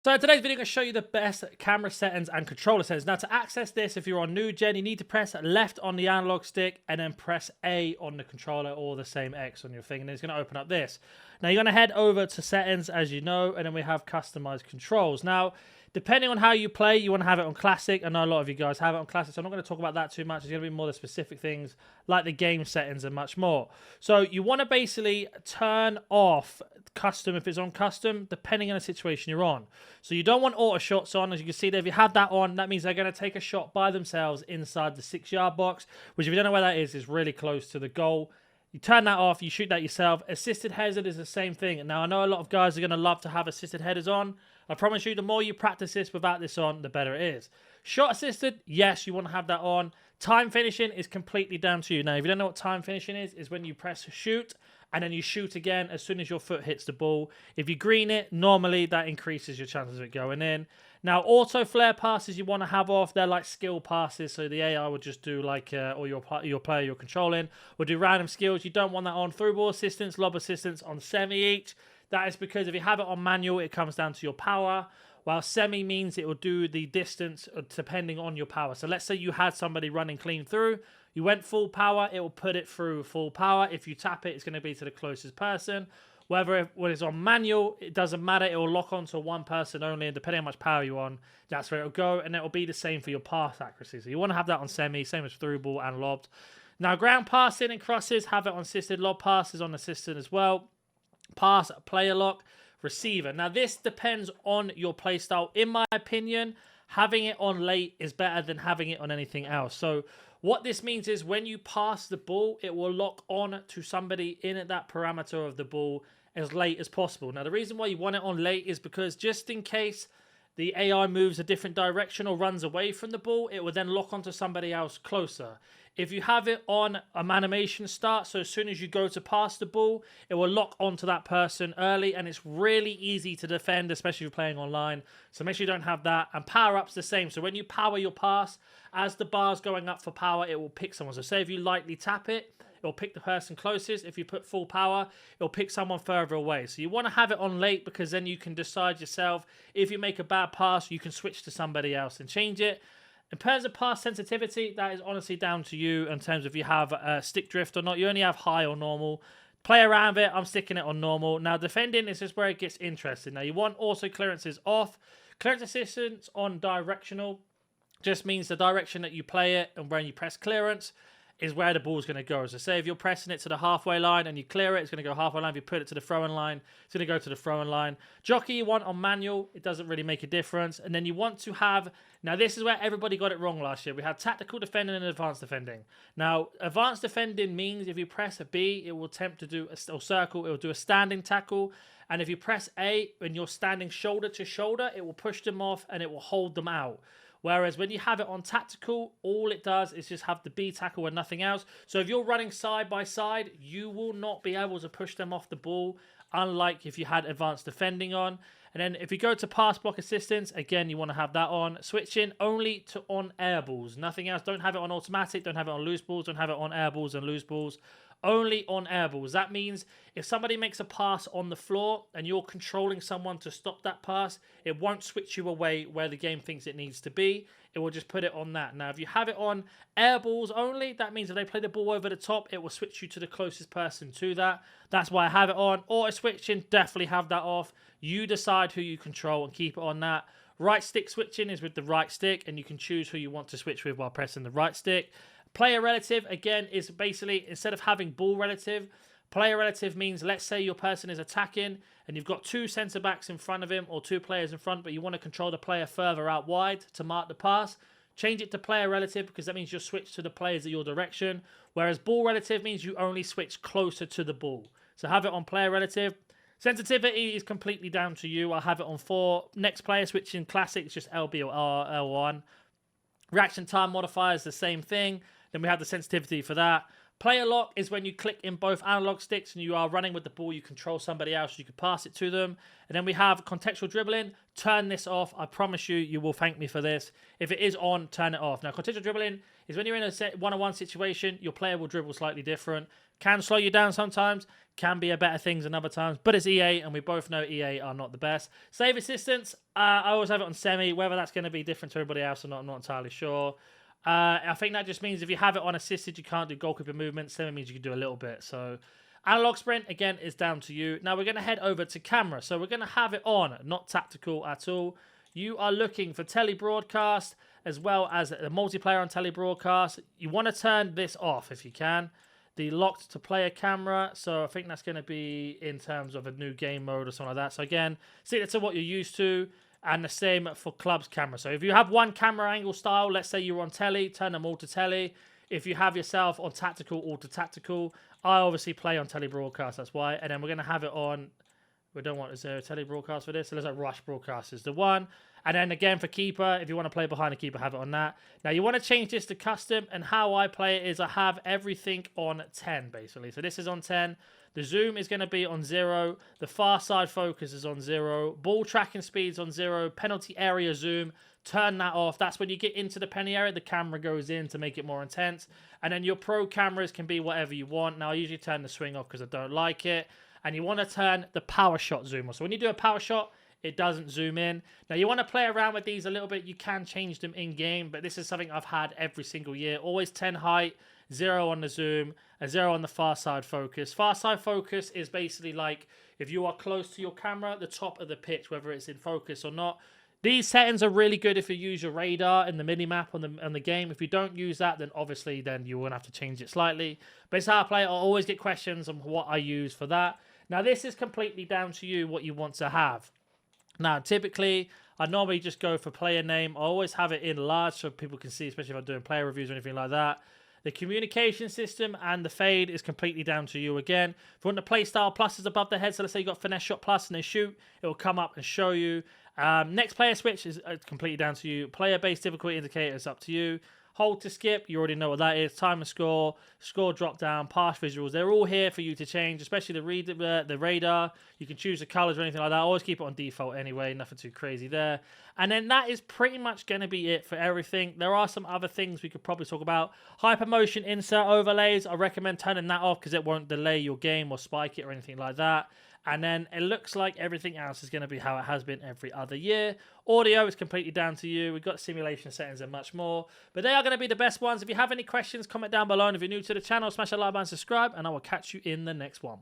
So in today's video, I'm going to show you the best camera settings and controller settings. Now to access this, if you're on new gen, you need to press left on the analog stick and then press A on the controller or the same X on your thing. And it's going to open up this. Now you're going to head over to settings as you know, and then we have customized controls. Now, depending on how you play, you want to have it on classic. I know a lot of you guys have it on classic, so I'm not going to talk about that too much. It's going to be more the specific things like the game settings and much more. So you want to basically turn off custom if it's on custom, depending on the situation you're on. So you don't want auto shots on. As you can see there, if you have that on, that means they're going to take a shot by themselves inside the 6-yard box, which if you don't know where that is really close to the goal. You turn that off, you shoot that yourself. Assisted header is the same thing. Now, I know a lot of guys are going to love to have assisted headers on. I promise you, the more you practice this without this on, the better it is. Shot assisted, yes, you want to have that on. Time finishing is completely down to you. Now, if you don't know what time finishing is when you press shoot, and then you shoot again as soon as your foot hits the ball. If you green it, normally that increases your chances of it going in. Now, auto flare passes you want to have off. They're like skill passes, so the AI would just do like, or your player you're controlling will do random skills. You don't want that on. Through ball assistance, lob assistance on semi each. That is because if you have it on manual, it comes down to your power. While semi means it will do the distance depending on your power. So let's say you had somebody running clean through. You went full power, it will put it through full power. If you tap it, it's going to be to the closest person. When it's on manual, it doesn't matter. It will lock onto one person only, and depending on how much power you're on, that's where it'll go, and it will be the same for your pass accuracy. So you want to have that on semi, same as through ball and lobbed. Now, ground passing and crosses, have it on assisted. Lob passes on assisted as well. Pass, player lock, receiver. Now, this depends on your play style. In my opinion, having it on late is better than having it on anything else. So what this means is when you pass the ball, it will lock on to somebody in that parameter of the ball as late as possible. Now, the reason why you want it on late is because just in case the AI moves a different direction or runs away from the ball, it will then lock onto somebody else closer. If you have it on a animation start, so as soon as you go to pass the ball, it will lock onto that person early, and it's really easy to defend, especially if you're playing online. So make sure you don't have that. And power-up's the same. So when you power your pass, as the bar's going up for power, it will pick someone. So say if you lightly tap it, it'll pick the person closest. If you put full power, it'll pick someone further away. So you want to have it on late because then you can decide yourself. If you make a bad pass, you can switch to somebody else and change it. In terms of pass sensitivity, that is honestly down to you in terms of if you have stick drift or not. You only have high or normal. Play around with it. I'm sticking it on normal. Now, defending is just where it gets interesting. Now, you want auto clearances off. Clearance assistance on directional just means the direction that you play it, and when you press clearance is where the ball's going to go. So say if you're pressing it to the halfway line and you clear it, it's going to go halfway line. If you put it to the throwing line, it's going to go to the throwing line. Jockey you want on manual, it doesn't really make a difference. And then you want to have, now this is where everybody got it wrong last year. We had tactical defending and advanced defending. Now, advanced defending means if you press a B, it will attempt to do a circle, it will do a standing tackle. And if you press A when you're standing shoulder to shoulder, it will push them off and it will hold them out. Whereas when you have it on tactical, all it does is just have the B tackle and nothing else. So if you're running side by side, you will not be able to push them off the ball, unlike if you had advanced defending on. And then if you go to pass block assistance, again, you want to have that on. Switching only to on air balls, nothing else. Don't have it on automatic, don't have it on loose balls, don't have it on air balls and loose balls. Only on air balls. That means if somebody makes a pass on the floor and you're controlling someone to stop that pass, it won't switch you away where the game thinks it needs to be. It will just put it on that. Now, if you have it on air balls only, that means if they play the ball over the top, it will switch you to the closest person to that. That's why I have it on. Auto switching, definitely have that off. You decide who you control and keep it on that. Right stick switching is with the right stick, and you can choose who you want to switch with while pressing the right stick. Player relative, again, is basically, instead of having ball relative, player relative means, let's say your person is attacking and you've got 2 centre-backs in front of him or 2 players in front, but you want to control the player further out wide to mark the pass. Change it to player relative because that means you'll switch to the players at your direction, whereas ball relative means you only switch closer to the ball. So have it on player relative. Sensitivity is completely down to you. I'll have it on 4. Next player switching classic is just LB or L1. Reaction time modifier is the same thing. Then we have the sensitivity for that. Player lock is when you click in both analog sticks and you are running with the ball, you control somebody else, you can pass it to them. And then we have contextual dribbling. turn this off. I promise you, you will thank me for this. If it is on, turn it off. Now, contextual dribbling is when you're in a one-on-one situation, your player will dribble slightly different. Can slow you down sometimes, can be a better things than other times, but it's EA, and we both know EA are not the best. Save assistance, I always have it on semi. Whether that's going to be different to everybody else or not, I'm not entirely sure. I think that just means if you have it on assisted, you can't do goalkeeper movement. Semi means you can do a little bit. So analog sprint, again, is down to you. Now we're going to head over to camera. So we're going to have it on, not tactical at all. You are looking for tele broadcast as well as the multiplayer on tele broadcast. You want to turn this off if you can. The locked to player camera. So I think that's going to be in terms of a new game mode or something like that. So again, stick to what you're used to. And the same for club's camera. So if you have one camera angle style, let's say you're on telly, turn them all to telly. If you have yourself on tactical, all to tactical. I obviously play on tele broadcast, that's why. And then we're going to have it on, we don't want, is there a tele broadcast for this? So there's like rush broadcast is the one. And then again for keeper, if you want to play behind the keeper, have it on that. Now you want to change this to custom, and how I play it is I have everything on 10 basically. So this is on 10. The zoom is going to be on 0. The far side focus is on 0. Ball tracking speed's on 0. Penalty area zoom, turn that off. That's when you get into the penalty area, the camera goes in to make it more intense. And then your pro cameras can be whatever you want. Now I usually turn the swing off because I don't like it. And you want to turn the power shot zoom off. So when you do a power shot, it doesn't zoom in. Now you want to play around with these a little bit. You can change them in game, but this is something I've had every single year. Always 10 height, 0 on the zoom, a 0 on the far side focus. Far side focus is basically like if you are close to your camera, the top of the pitch, whether it's in focus or not. These settings are really good if you use your radar in the mini-map on the game. If you don't use that, then obviously then you will have to change it slightly. But it's how I play. I'll always get questions on what I use for that. Now this is completely down to you what you want to have. Now typically, I normally just go for player name. I always have it in large so people can see, especially if I'm doing player reviews or anything like that. The communication system and the fade is completely down to you again. If you want the play style, plus is above the head. So let's say you got finesse shot plus and they shoot, it will come up and show you. Next player switch is completely down to you. Player-based difficulty indicator is up to you. Hold to skip, you already know what that is. Time and score, score drop down, pass visuals. They're all here for you to change, especially the radar. You can choose the colors or anything like that. I always keep it on default anyway, nothing too crazy there. And then that is pretty much going to be it for everything. There are some other things we could probably talk about. Hypermotion insert overlays, I recommend turning that off because it won't delay your game or spike it or anything like that. And then it looks like everything else is going to be how it has been every other year. Audio is completely down to you. We've got simulation settings and much more. But they are going to be the best ones. If you have any questions, comment down below. And if you're new to the channel, smash that like button, subscribe, and I will catch you in the next one.